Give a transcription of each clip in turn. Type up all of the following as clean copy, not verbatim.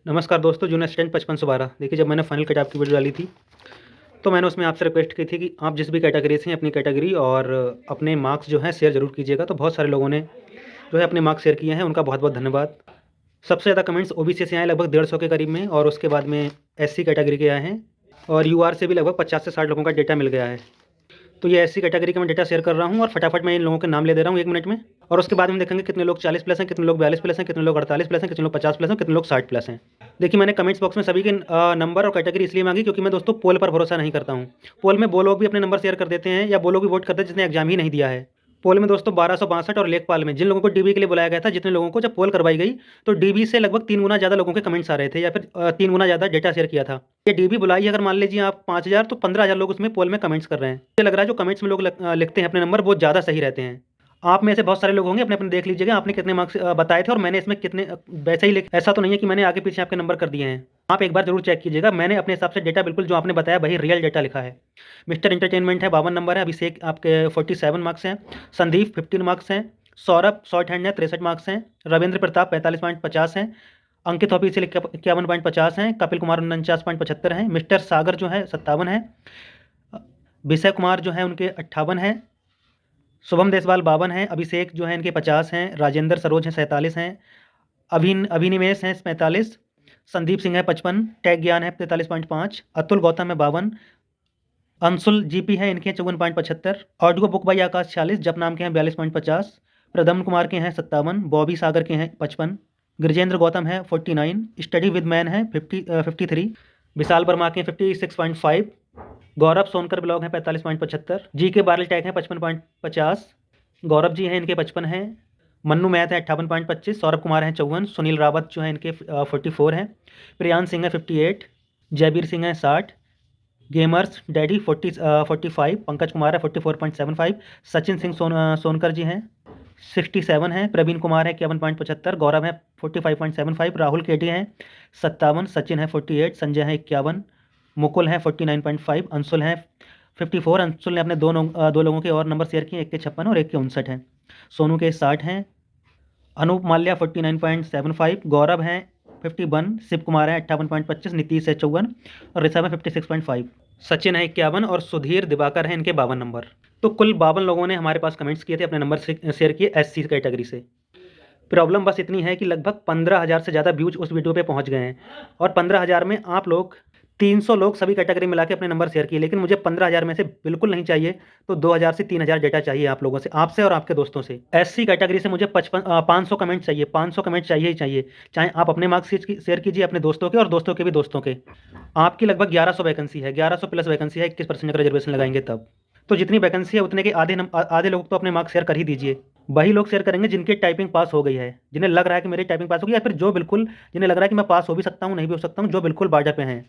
नमस्कार दोस्तों, junior student 5512। देखिए, जब मैंने फाइनल कट ऑफ की वीडियो डाली थी तो मैंने उसमें आपसे रिक्वेस्ट की थी कि आप जिस भी कैटेगरी से हैं अपनी कैटेगरी और अपने मार्क्स जो हैं शेयर ज़रूर कीजिएगा। तो बहुत सारे लोगों ने जो है अपने मार्क्स शेयर किए हैं, उनका बहुत बहुत धन्यवाद। सबसे ज़्यादा कमेंट्स ओबीसी से आए लगभग 150 के करीब में, और उसके बाद में एससी कैटेगरी के आए हैं, और यूआर से भी लगभग 50 से 60 लोगों का डेटा मिल गया है। तो ये एससी कैटेगरी का मैं डेटा शेयर कर रहा हूँ और फटाफट मैं इन लोगों के नाम ले दे रहा हूँ 1 मिनट में, और उसके बाद में देखेंगे कितने लोग 40 प्लस हैं, कितने लोग 42 प्लस हैं, कितने लोग 48 प्लस हैं, कितने लोग 50 प्लस हैं, कितने लोग 60 प्लस हैं। देखिए, मैंने कमेंट्स बॉक्स में सभी के नंबर और कैटेगरी इसलिए मांगी क्योंकि मैं दोस्तों पोल पर भरोसा नहीं करता हूँ। पोल में वो लोग भी अपने नंबर शेयर कर देते हैं या वो लोग भी वोट करते हैं जिसने एग्जाम ही नहीं दिया है। पोल में दोस्तों 1262 और लेखपाल में जिन लोगों को डीबी के लिए बुलाया गया था, जितने लोगों को जब पोल करवाई गई तो डीबी से लगभग 3 गुना ज़्यादा लोगों के कमेंट्स आ रहे थे, या फिर 3 गुना ज़्यादा डेटा शेयर किया था। ये डीबी बुलाई, अगर मान लीजिए आप 5000 तो 15000 लोग उसमें पोल में कमेंट्स कर रहे हैं। मुझे लग रहा है जो कमेंट्स में लोग लिखते हैं अपने नंबर, वो ज़्यादा सही रहते हैं। आप में से बहुत सारे लोग होंगे, अपने अपने देख लीजिएगा आपने कितने मार्क्स बताए थे और मैंने इसमें कितने वैसे ही लिख, ऐसा तो नहीं है कि मैंने आगे पीछे आपके नंबर कर दिए हैं। आप एक बार जरूर चेक कीजिएगा, मैंने अपने हिसाब से डेटा बिल्कुल जो आपने बताया वही रियल डेटा लिखा है। मिस्टर एंटरटेनमेंट है 52 नंबर है, अभिषेक आपके 47 मार्क्स हैं, संदीप 15 मार्क्स हैं, सौरभ शॉर्ट हैंड है 63 मार्क्स हैं, रविंद्र प्रताप 45.50 हैं, अंकित ऑफिसियल 51.50 हैं, कपिल कुमार 49.75 हैं, मिस्टर सागर जो है 57 है, विषय कुमार जो है उनके 58 हैं, शुभम देसवाल 52 हैं, अभिषेक जो है इनके 50 हैं, राजेंद्र सरोज हैं 47 हैं, अभिनिवेश हैं 45, संदीप सिंह है 55, टैग ज्ञान है 43.5, अतुल गौतम है 52, अंशुल जीपी है इनके 54.75, ऑडियो बुक बाई आकाश 46, जप नाम के हैं 42.50, प्रदम्न कुमार के हैं 57, बॉबी सागर के हैं 55, गिरजेंद्र गौतम है 49, स्टडी विद मैन है 53, विशाल वर्मा के 56.5, गौरव सोनकर ब्लॉग है 45.75, जी के बारल टैग है 55.50, गौरव जी हैं इनके 55 हैं, मन्नू मैथ है 58.25, सौरभ कुमार हैं 54, सुनील रावत जो है इनके 44 हैं, प्रियांश सिंह है 58, जयवीर सिंह है 60, गेमर्स डैडी 45, पंकज कुमार है 44.75, सचिन सिंह सोनकर जी हैं 67 हैं, प्रवीण कुमार है 51.75, गौरव है 45.75, राहुल केडी हैं 57, सचिन है 48, संजय है 51, मुकुल है 49.5, अंशुल है 54। अंशुल ने अपने दो लोगों के और नंबर शेयर किए, एक के 56 और एक के 59 हैं। सोनू के 60 हैं, अनूप माल्या 49.75, गौरव हैं 51, शिव कुमार है 58.25, नीतीश है 54 और ऋषभ है 56.5, सचिन है 51 और सुधीर दिवाकर है इनके 52 नंबर। तो कुल 52 लोगों ने हमारे पास कमेंट्स किए थे, अपने नंबर शेयर किए एससी कैटेगरी से। प्रॉब्लम बस इतनी है कि लगभग 15,000 से ज़्यादा व्यूज उस वीडियो पे पहुंच गए हैं, और 15,000 में आप लोग 300 लोग सभी कैटेगरी मिला के अपने नंबर शेयर किए, लेकिन मुझे 15,000 में से बिल्कुल नहीं चाहिए। तो 2,000 से 3,000 डेटा चाहिए आप लोगों से, आपसे और आपके दोस्तों से। एससी कैटेगरी से मुझे 500 कमेंट चाहिए, 500 कमेंट चाहिए ही चाहिए। चाहे आप अपने मार्क्स शेयर कीजिए, अपने दोस्तों के और दोस्तों के भी दोस्तों के। आपकी लगभग 1100 वैकेंसी है, 1100 प्लस वैकेंसी है, 21% का रिजर्वेशन लगाएंगे तब। तो जितनी वैकेंसी है उतने के आधे लोग तो अपने मार्क्स शेयर कर ही दीजिए। वही लोग शेयर करेंगे जिनकी टाइपिंग पास हो गई है, जिन्हें लग रहा है कि मेरी टाइपिंग पास हो गई, या फिर जो बिल्कुल जिन्हें लग रहा है कि मैं पास हो भी सकता हूँ, नहीं भी हो सकता हूँ, जो बिल्कुल बॉर्डर पे हैं।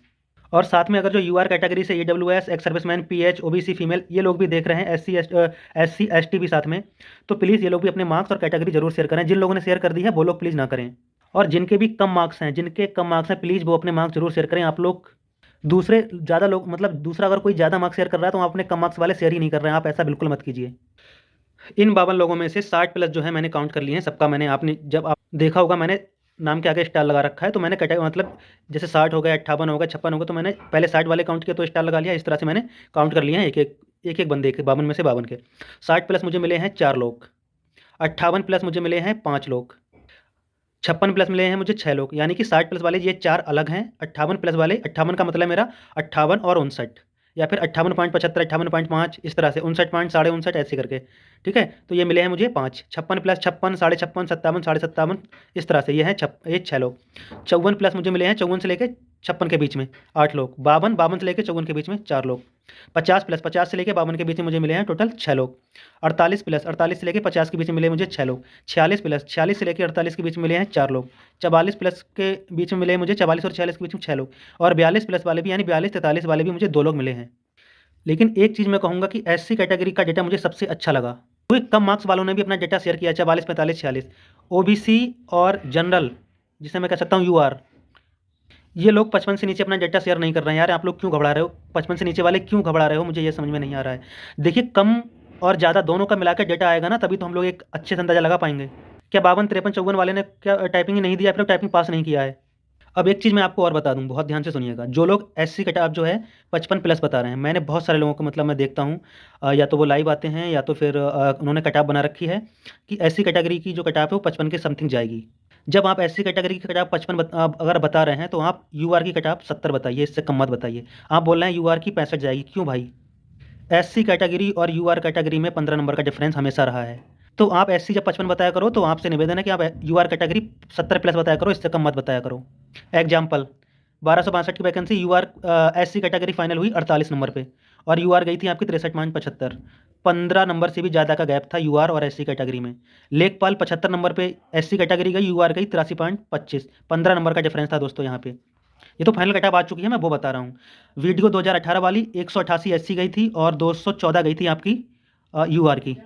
और साथ में अगर जो यूआर कैटेगरी से EWS, ex serviceman, pH, OBC, female, ये लोग भी देख रहे हैं, एससी एसटी भी साथ में, तो प्लीज़ ये लोग भी अपने मार्क्स और कैटेगरी जरूर शेयर करें। जिन लोगों ने शेयर कर दी है वो लोग प्लीज़ ना करें, और जिनके भी कम मार्क्स हैं, प्लीज़ वो अपने मार्क्स जरूर शेयर करें। आप लोग दूसरे ज़्यादा लोग, मतलब दूसरा अगर कोई ज़्यादा मार्क्स शेयर कर रहा है तो आप अपने कम मार्क्स वाले शेयर ही नहीं कर रहे हैं, आप ऐसा बिल्कुल मत कीजिए। इन 52 लोगों में से 60 प्लस जो है मैंने काउंट कर लिए हैं सबका। मैंने आपने जब आप देखा होगा, मैंने नाम के आगे स्टार लगा रखा है, तो मैंने कैटेगरी मतलब जैसे 60 हो गया, 58 हो गया, 56 हो गया, तो मैंने पहले 60 वाले काउंट किया तो स्टार लगा लिया। इस तरह से मैंने काउंट कर लिया है एक एक बंदे के, 52 में से 52 के। 60 प्लस मुझे मिले हैं 4 लोग, 58 प्लस मुझे मिले हैं 5 लोग, 56 प्लस मिले हैं मुझे 6 लोग, यानी कि 60 प्लस वाले ये 4 अलग हैं। 58 प्लस वाले, 58 का मतलब मेरा 58 और 59, या फिर 58.75, 58.5, इस तरह से 59 पॉइंट, 59.5 ऐसे करके, ठीक है। तो ये मिले हैं मुझे 5। 56 प्लस 56, 56.5, 57, 57.5, इस तरह से ये हैं ये 6 लोग। 54 प्लस मुझे मिले हैं 54 से लेकर 56 के बीच में 8 लोग। 52 से लेकर 54 के बीच में 4 लोग। 50 प्लस 50 से लेकर 52 के बीच में मुझे मिले हैं टोटल 6 लोग। 48 प्लस 48 से लेकर 50 के बीच में मिले मुझे 6 लोग। 46 प्लस 46 से लेकर 48 के बीच में मिले हैं 4 लोग। 44 प्लस के बीच में मिले मुझे 44 और 46 के बीच में 6 लोग। और 42 प्लस वाले भी, यानी 42-43 वाले भी मुझे 2 लोग मिले हैं। लेकिन एक चीज़ मैं कहूँगा कि एससी कैटेगरी का डेटा मुझे सबसे अच्छा लगा, क्योंकि कम मार्क्स वालों ने भी अपना डेटा शेयर किया, 44, 45, 46। ओबीसी और जनरल, जिसे मैं कह सकता हूँ यूआर, ये लोग 55 से नीचे अपना डेटा शेयर नहीं कर रहे हैं। यार आप लोग क्यों घबरा रहे हो? 55 से नीचे वाले क्यों घबरा रहे हो? मुझे ये समझ में नहीं आ रहा है। देखिए, कम और ज़्यादा दोनों का मिलाकर डेटा आएगा ना, तभी तो हम लोग एक अच्छे से अंदाजा लगा पाएंगे। क्या 52, 53, 54 वाले ने क्या टाइपिंग ही नहीं दिया, फिर टाइपिंग पास नहीं किया है? अब एक चीज़ मैं आपको और बता दूँ, बहुत ध्यान से सुनिएगा। जो लोग एससी कट ऑफ जो है 55 प्लस बता रहे हैं, मैंने बहुत सारे लोगों को मतलब मैं देखता हूँ, या तो वो लाइव आते हैं या तो फिर उन्होंने कट ऑफ बना रखी है कि एससी कैटेगरी की जो कट ऑफ है वो 55 के समथिंग जाएगी। जब आप एससी कैटेगरी की कट ऑफ 55 अगर बता रहे हैं तो आप यूआर की कट ऑफ 70 बताइए, इससे कम मत बताइए। आप बोल रहे हैं यूआर की 65 जाएगी, क्यों भाई? एससी कैटेगरी और यूआर कैटेगरी में 15 नंबर का डिफरेंस हमेशा रहा है। तो आप एससी जब 55 बताया करो तो आपसे निवेदन है कि आप यूआर कैटेगरी 70 प्लस बताया करो, इससे कम मत बताया करो। एग्जाम्पल, 1262 की vacancy UR SC category final हुई 48 नंबर पे, और यूआर गई थी आपकी 63.75। 15 नंबर से भी ज़्यादा का गैप था यूआर और एससी कैटेगरी में। लेखपाल 75 नंबर पे एससी कैटेगरी गई, यूआर गई 83.25। 15 नंबर का डिफरेंस था दोस्तों यहाँ पे। ये तो फाइनल कटऑफ आ चुकी है, मैं वो बता रहा हूँ। वीडियो 2018 वाली 188 एससी गई थी और 214 गई थी आपकी यूआर की।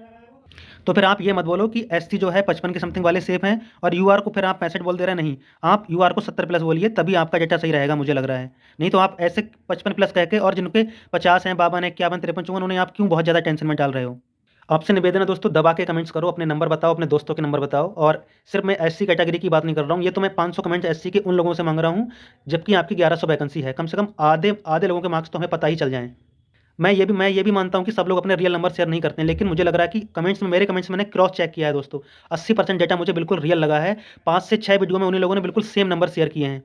तो फिर आप ये मत बोलो कि एससी जो है 55 के समथिंग वाले सेफ हैं और यूआर को फिर आप 65 बोल दे रहे हैं। नहीं, आप यूआर को 70 प्लस बोलिए, तभी आपका डेटा सही रहेगा, मुझे लग रहा है। नहीं तो आप ऐसे 55 प्लस कह के और जिनके 50 हैं, 52 हैं, 51, 53, 54, उन्हें आप क्यों बहुत ज़्यादा टेंशन में डाल रहे हो? आपसे निवेदन है दोस्तों, दबा के कमेंट्स करो, अपने नंबर बताओ, अपने दोस्तों के नंबर बताओ। और सिर्फ मैं एससी कैटेगरी की बात नहीं कर रहा हूँ, ये तो मैं 500 कमेंट्स एससी के उन लोगों से मांग रहा हूँ जबकि आपकी 1100 वैकेंसी है। कम से कम आधे आधे लोगों के मार्क्स तो हमें पता ही चल जाएँ। मैं ये भी मानता हूँ कि सब लोग अपने रियल नंबर शेयर नहीं करते हैं, लेकिन मुझे लग रहा है कि मेरे कमेंट्स में मैंने क्रॉस चेक किया है दोस्तों, 80% डेटा मुझे बिल्कुल रियल लगा है। 5 से 6 वीडियो में उन्हीं लोगों ने बिल्कुल सेम नंबर शेयर किए हैं,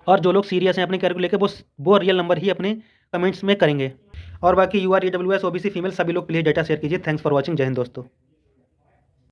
और जो लोग सीरियस हैं अपने कैरियर को लेकर, वो रियल नंबर ही अपने कमेंट्स में करेंगे। और बाकी यूआर, ईडब्ल्यूएस, ओबीसी, फीमेल सभी लोग प्लीज़ डेटा शेयर कीजिए। Thanks for watching. जय हिंद दोस्तों।